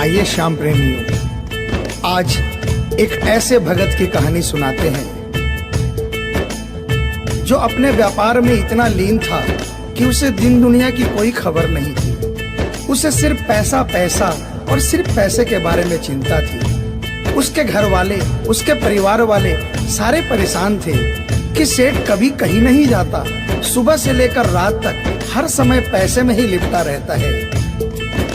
आइए श्याम प्रेमियों, आज एक ऐसे भगत की कहानी सुनाते हैं जो अपने व्यापार में इतना लीन था कि उसे दिन दुनिया की कोई खबर नहीं थी। उसे सिर्फ पैसा पैसा और सिर्फ पैसे के बारे में चिंता थी। उसके घर वाले, उसके परिवार वाले सारे परेशान थे कि सेठ कभी कहीं नहीं जाता, सुबह से लेकर रात तक हर समय पैसे में ही लिपटा रहता है।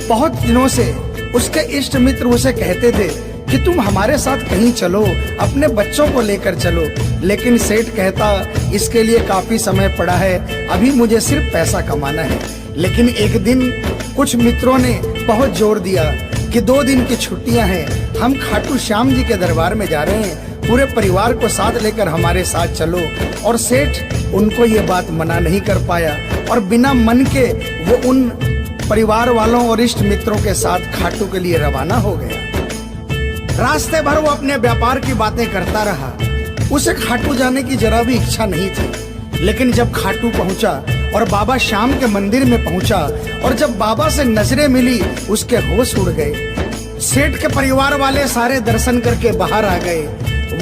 बहुत दिनों से उसके इष्ट मित्र उसे कहते थे कि तुम हमारे साथ कहीं चलो, अपने बच्चों को लेकर चलो, लेकिन सेठ कहता इसके लिए काफी समय पड़ा है, अभी मुझे सिर्फ पैसा कमाना है। लेकिन एक दिन कुछ मित्रों ने बहुत जोर दिया कि 2 दिन की छुट्टियां हैं, हम खाटू श्याम जी के दरबार में जा रहे हैं, पूरे परिवार को साथ लेकर हमारे साथ चलो। और सेठ उनको ये बात मना नहीं कर पाया और बिना मन के वो उन परिवार वालों और इष्ट मित्रों के साथ खाटू के लिए रवाना हो गया। रास्ते भर वो अपने व्यापार की बातें करता रहा। उसे खाटू जाने की जरा भी इच्छा नहीं थी। लेकिन जब खाटू पहुंचा और बाबा श्याम के मंदिर में पहुंचा और जब बाबा से नजरें मिली, उसके होश उड़ गए। सेठ के परिवार वाले सारे दर्शन करके बाहर आ गए।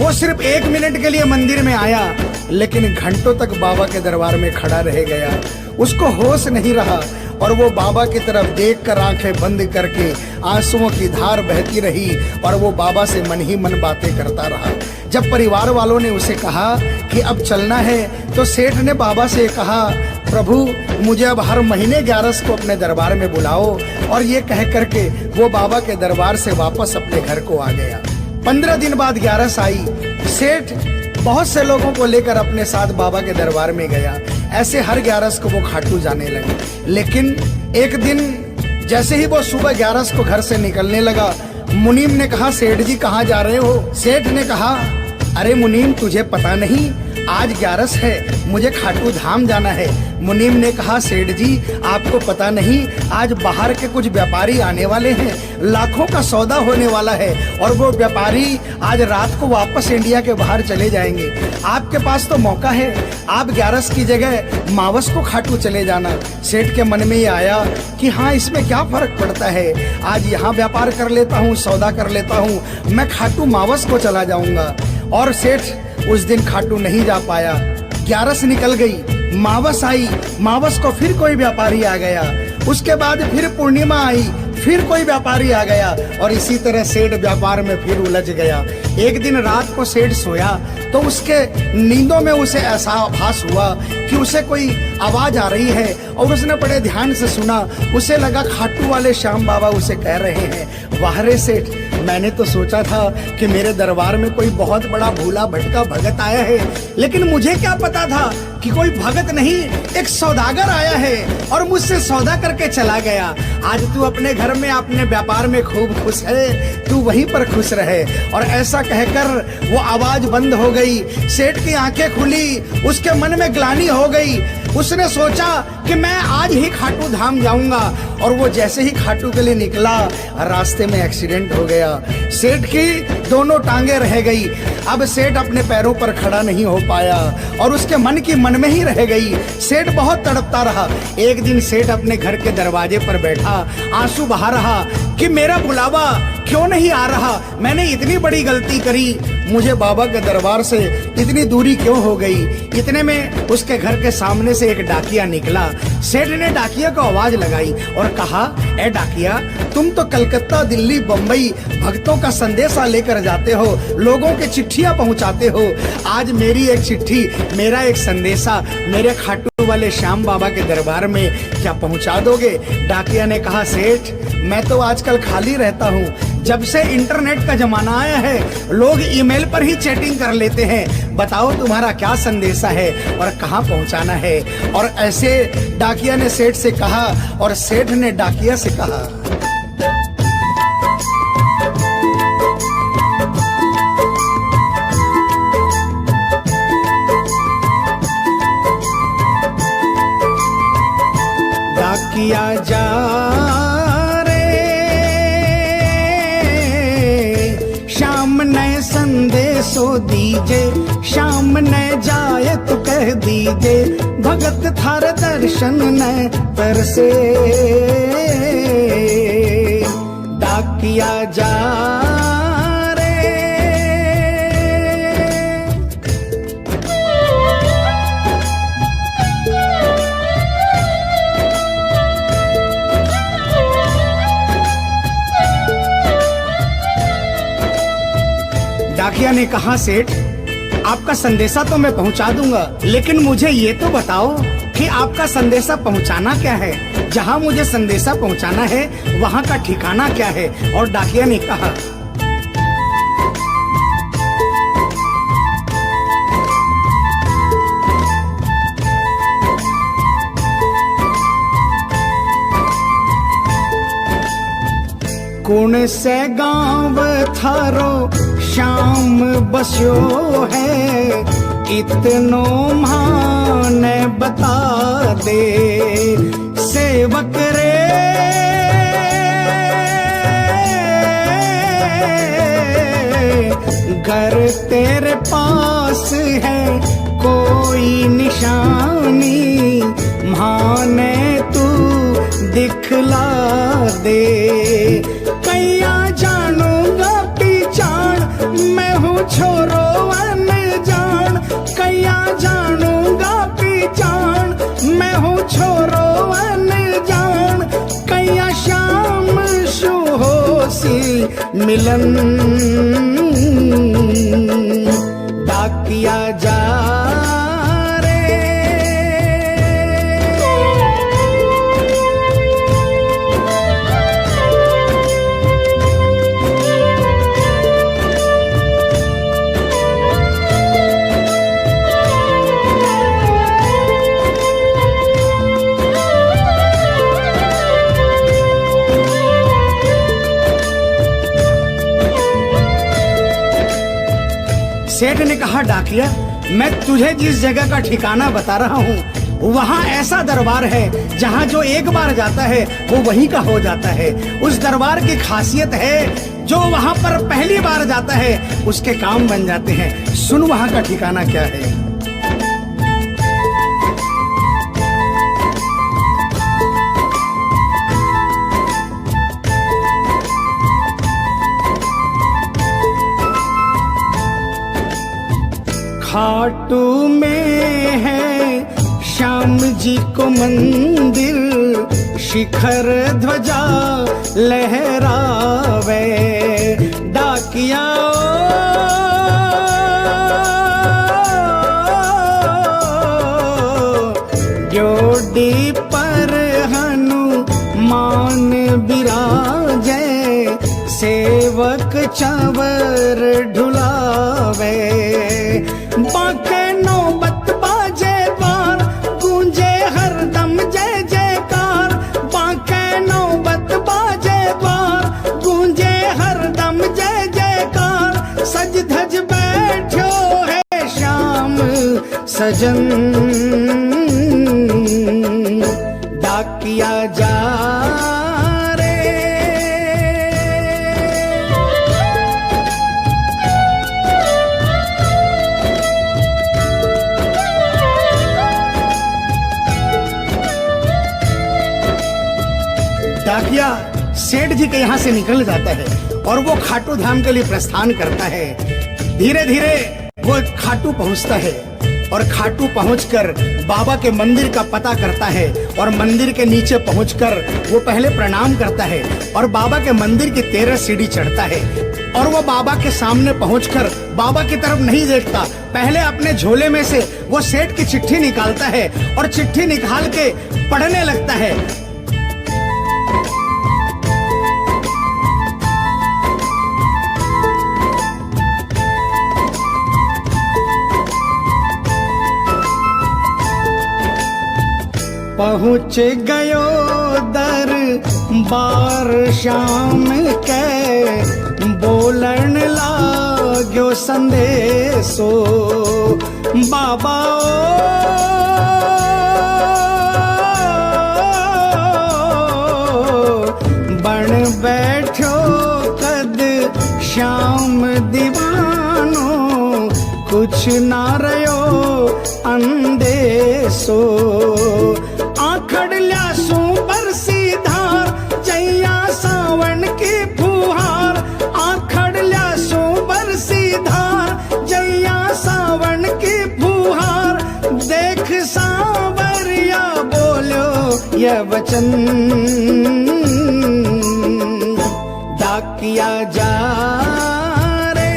वो सिर्फ 1 मिनट के लिए मंदिर में आया, लेकिन घंटों तक बाबा के दरबार में खड़ा रह गया। उसको होश नहीं रहा और वो बाबा की तरफ देखकर आंखें बंद करके आंसुओं की धार बहती रही और वो बाबा से मन ही मन बातें करता रहा। जब परिवार वालों ने उसे कहा कि अब चलना है, तो सेठ ने बाबा से कहा, प्रभु मुझे अब हर महीने 11 को अपने दरबार में बुलाओ। और ये कह करके वो बाबा के दरबार से वापस अपने घर को आ गया। 15 दिन बाद 11 आई। सेठ बहुत से लोगों को लेकर अपने साथ बाबा के दरबार में गया। ऐसे हर 11 को वो खाटू जाने लगे। लेकिन एक दिन जैसे ही वो सुबह 11 को घर से निकलने लगा, मुनीम ने कहा, सेठ जी कहाँ जा रहे हो? सेठ ने कहा, अरे मुनीम तुझे पता नहीं, आज 11 है, मुझे खाटू धाम जाना है। मुनीम ने कहा, सेठ जी आपको पता नहीं, आज बाहर के कुछ व्यापारी आने वाले हैं, लाखों का सौदा होने वाला है और वो व्यापारी आज रात को वापस इंडिया के बाहर चले जाएंगे। आपके पास तो मौका है, आप 11 की जगह मावस को खाटू चले जाना। सेठ के मन में ये आया कि हाँ, इसमें क्या फर्क पड़ता है, आज यहाँ व्यापार कर लेता हूँ, सौदा कर लेता हूँ, मैं खाटू मावस को चला जाऊंगा। और सेठ उस दिन खाटू नहीं जा पाया। 11 निकल गई, मावस आई, मावस को फिर कोई व्यापारी आ गया। उसके बाद फिर पूर्णिमा आई, फिर कोई व्यापारी आ गया और इसी तरह सेठ व्यापार में फिर उलझ गया। एक दिन रात को सेठ सोया तो उसके नींदों में उसे ऐसा आभास हुआ कि उसे कोई आवाज आ रही है और उसने बड़े ध्यान से सुना। उसे लगा खाटू वाले श्याम बाबा उसे कह रहे हैं, वाह रे सेठ, मैंने तो सोचा था कि मेरे दरबार में कोई बहुत बड़ा भूला भटका भगत आया है, लेकिन मुझे क्या पता था कि कोई भगत नहीं, एक सौदागर आया है और मुझसे सौदा करके चला गया। आज तू अपने घर में, अपने व्यापार में खूब खुश है, तू वहीं पर खुश रहे। और ऐसा कहकर वो आवाज बंद हो गई। सेठ की आंखें खुली, उसके मन में ग्लानि हो गई। उसने सोचा कि मैं आज ही खाटू धाम जाऊंगा और वो जैसे ही खाटू के लिए निकला, रास्ते में एक्सीडेंट हो गया। सेठ की दोनों टांगे रह गई। अब सेठ अपने पैरों पर खड़ा नहीं हो पाया और उसके मन की मन में ही रह गई। सेठ बहुत तड़पता रहा। एक दिन सेठ अपने घर के दरवाजे पर बैठा, आंसू बहा रहा कि मेरा बुलावा क्यों नहीं आ रहा, मैंने इतनी बड़ी गलती करी, मुझे बाबा के दरबार से इतनी दूरी क्यों हो गई। इतने में उसके घर के सामने से एक डाकिया निकला। सेठ ने डाकिया को आवाज लगाई और कहा, ए डाकिया, तुम तो कलकत्ता, दिल्ली, बम्बई भक्तों का संदेशा लेकर जाते हो, लोगों के चिट्ठियां पहुंचाते हो। आज मेरी एक चिट्ठी, मेरा एक संदेशा मेरे खाटू वाले श्याम बाबा के दरबार में क्या पहुंचा दोगे? डाकिया ने कहा, सेठ मैं तो आजकल खाली रहता हूँ, जब से इंटरनेट का जमाना आया है लोग ईमेल पर ही चैटिंग कर लेते हैं, बताओ तुम्हारा क्या संदेशा है और कहाँ पहुँचाना है। और ऐसे डाकिया ने सेठ से कहा और सेठ ने डाकिया से कहा। डाकिया जा संदेशो दीजे, शाम न जाए तो कह दीजे, भगत थार दर्शन न तरसे। डाकिया डाकिया ने कहा, सेठ आपका संदेशा तो मैं पहुंचा दूंगा, लेकिन मुझे ये तो बताओ कि आपका संदेशा पहुंचाना क्या है। जहां मुझे संदेशा पहुंचाना है वहां का ठिकाना क्या है। और डाकिया ने कहा, कौन से गांव थारो शाम बस्यो है, इतनो माने बता दे सेवक रे। घर तेरे पास है कोई निशानी, माने तू दिखला दे। कैया जानूंगा पहचान, मैं हूँ छोरो अनजान। कैया जानूंगा पहचान, मैं हूँ छोरो अनजान। कैया शाम सुहोसी मिलन, डाकिया जा सेठ ने कहा, डाकिया मैं तुझे जिस जगह का ठिकाना बता रहा हूँ वहाँ ऐसा दरबार है जहाँ जो एक बार जाता है वो वहीं का हो जाता है। उस दरबार की खासियत है जो वहाँ पर पहली बार जाता है उसके काम बन जाते हैं। सुन वहाँ का ठिकाना क्या है। खाटू में है श्याम जी को मंदिर, शिखर ध्वजा लहरावे। डाकिया जोड़ी पर हनुमान बिराजे, सेवक चावर ढुलावे। बाके नौबत बाजे द्वार, गूंजे हरदम जय जयकार। बाके नौबत बाजे द्वार, गूंजे हरदम जय जयकार। सज धज बैठो है श्याम सजन, डाकिया जा डाकिया सेठ जी के यहाँ से निकल जाता है और वो खाटू धाम के लिए प्रस्थान करता है। धीरे धीरे वो खाटू पहुँचता है और खाटू पहुंचकर बाबा के मंदिर का पता करता है और मंदिर के नीचे पहुंचकर वो पहले प्रणाम करता है और बाबा के मंदिर की 13 सीढ़ी चढ़ता है। और वो बाबा के सामने पहुंचकर बाबा की तरफ नहीं देखता, पहले अपने झोले में से वो सेठ की चिट्ठी निकालता है और चिट्ठी निकाल के पढ़ने लगता है। पहुँच गयो दरबार श्याम के, बोलन लाग्यो संदेशो। बाबा बन बैठो कद श्याम दीवानो, कुछ ना रयो अंदेशो। आखड़ ल्यासू बरसी धार, जैया सावन की फुहार। आखड़ ल्यासू बरसी धार, जैया सावन की फुहार। देख सांवरिया बोलो ये वचन, डाकिया जा रे।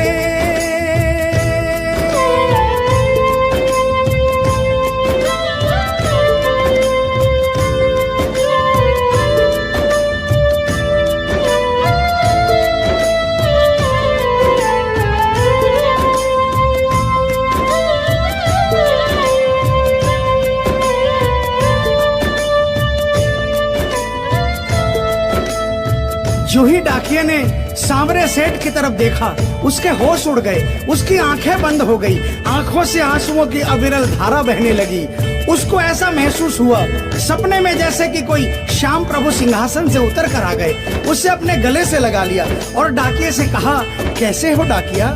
जो ही डाकिये ने सांवरे सेठ की तरफ देखा, उसके होश उड़ गए, उसकी आंखें बंद हो गई, आंखों से आंसुओं की अविरल धारा बहने लगी। उसको ऐसा महसूस हुआ सपने में जैसे कि कोई श्याम प्रभु सिंहासन से उतर कर आ गए। उसे अपने गले से लगा लिया और डाकिये से कहा, कैसे हो डाकिया?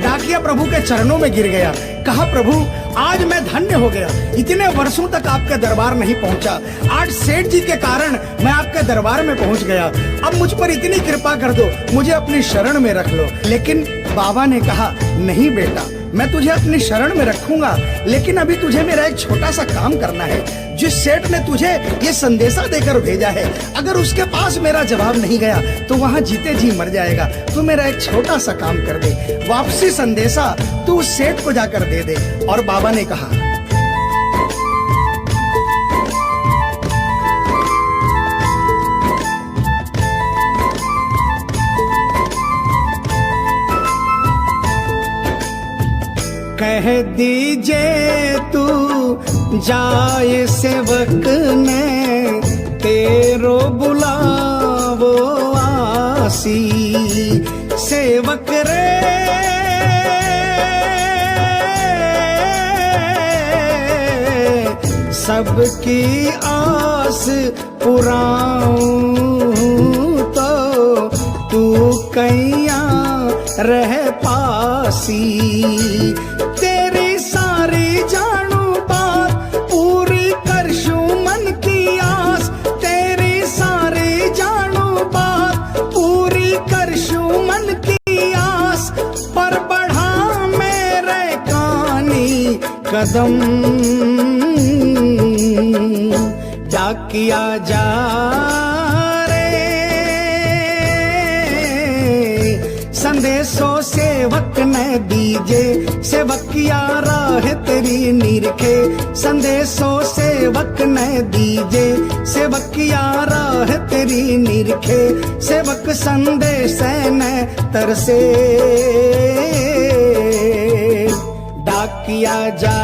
डाकिया प्रभु के चरणों में गिर गया, कहा, प्रभु आज मैं धन्य हो गया, इतने वर्षों तक आपके दरबार नहीं पहुंचा, आज सेठ जी के कारण मैं आपके दरबार में पहुंच गया। अब मुझ पर इतनी कृपा कर दो, मुझे अपनी शरण में रख लो। लेकिन बाबा ने कहा, नहीं बेटा, मैं तुझे अपनी शरण में रखूंगा, लेकिन अभी तुझे मेरा एक छोटा सा काम करना है। जिस सेठ ने तुझे ये संदेशा देकर भेजा है, अगर उसके पास मेरा जवाब नहीं गया तो वहां जीते जी मर जाएगा। तू मेरा एक छोटा सा काम कर दे, वापसी संदेशा तू उस सेठ को जाकर दे दे। और बाबा ने कहा, कह दीजिए तू जाए सेवक ने तेरो बुलावो आसी। सेवक रे सबकी आस पुराऊं तो तू कैया रह पासी। तेरी सारी जानू बात पूरी करशू मन की आस, तेरी सारी जानू बात पूरी करशू मन की आस। पर बढ़ा मेरे कानी कदम डाकिया जा संदेशो सेवक ने दीजे, सेवकिया राह तेरी निरखे। संदेशो सेवक ने दीजे, सेवकिया राह तेरी निरखे। सेवक संदेश ने तरसे डाकिया जा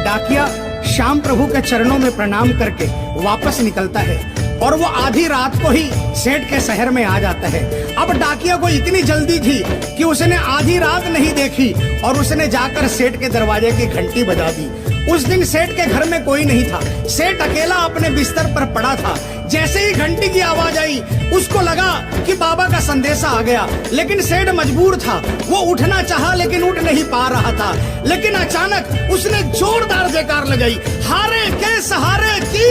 डाकिया श्याम प्रभु के चरणों में प्रणाम करके वापस निकलता है और वो आधी रात को ही सेठ के शहर में आ जाता है। अब डाकिया को इतनी जल्दी थी कि उसने आधी रात नहीं देखी और उसने जाकर सेठ के दरवाजे की घंटी बजा दी। उस दिन सेठ के घर में कोई नहीं था, सेठ अकेला अपने बिस्तर पर पड़ा था। जैसे ही घंटी की आवाज आई उसको लगा कि बाबा का संदेशा आ गया, लेकिन सेठ मजबूर था, वो उठना चाहा लेकिन उठ नहीं पा रहा था। लेकिन अचानक उसने जोरदार जयकार लगाई, हारे के सहारे की।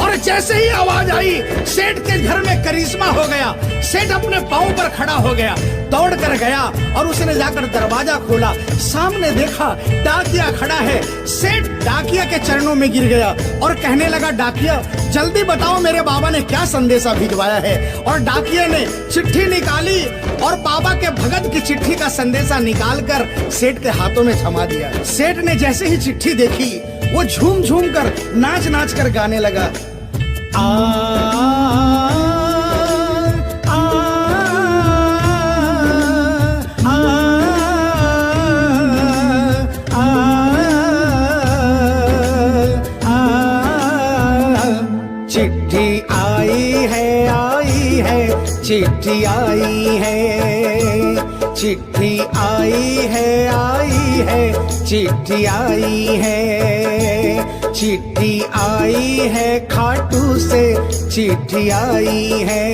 और जैसे ही आवाज आई सेठ के घर में करिश्मा हो गया। सेठ अपने पांव पर खड़ा हो गया, दौड़ कर गया और उसने जाकर दरवाजा खोला। सामने देखा डाकिया खड़ा है। सेठ डाकिया के चरणों में गिर गया और कहने लगा, डाकिया जल्दी बताओ मेरे बाबा ने क्या संदेशा भिजवाया है। और डाकिया ने चिट्ठी निकाली और बाबा के भगत की चिट्ठी का संदेशा निकालकर सेठ के हाथों में थमा दिया। सेठ ने जैसे ही चिट्ठी देखी वो झूम झूम कर नाच नाच कर गाने लगा, आ, आ, आ, आ, आ, चिट्ठी आई है, चिट्ठी आई है, चिट्ठी आई है, चिट्ठी आई है, चिट्ठी आई है, खाटू से चिट्ठी आई है।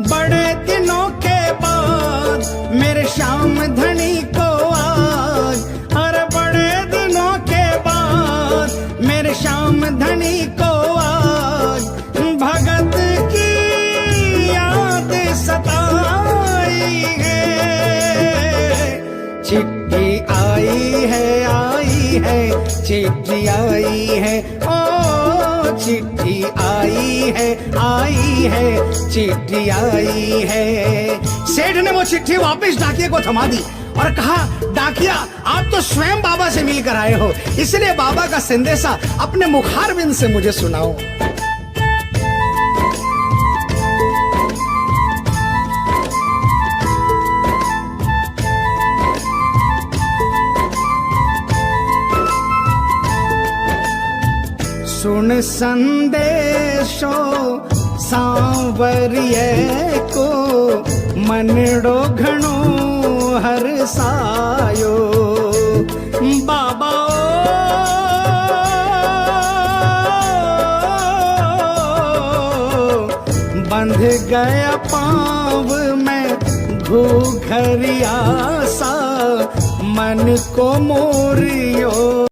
बड़े दिनों के बाद मेरे श्याम धनी को आज, अरे बड़े दिनों के बाद मेरे श्याम धनी को आज भगत की याद सताई है। चिट्ठी आई है, चिट्ठी आई है, ओ चिट्ठी आई है, चिट्ठी आई है। सेठ ने वो चिट्ठी वापस डाकिया को थमा दी और कहा, डाकिया आप तो स्वयं बाबा से मिलकर आए हो, इसलिए बाबा का संदेशा अपने मुखारबिंद से मुझे सुनाओ। गुण संदेशो सांवरिये को मनड़ो घणो हरसायो। बाबा बंध गया पाँव में घूघरिया सा, मन को मोरियो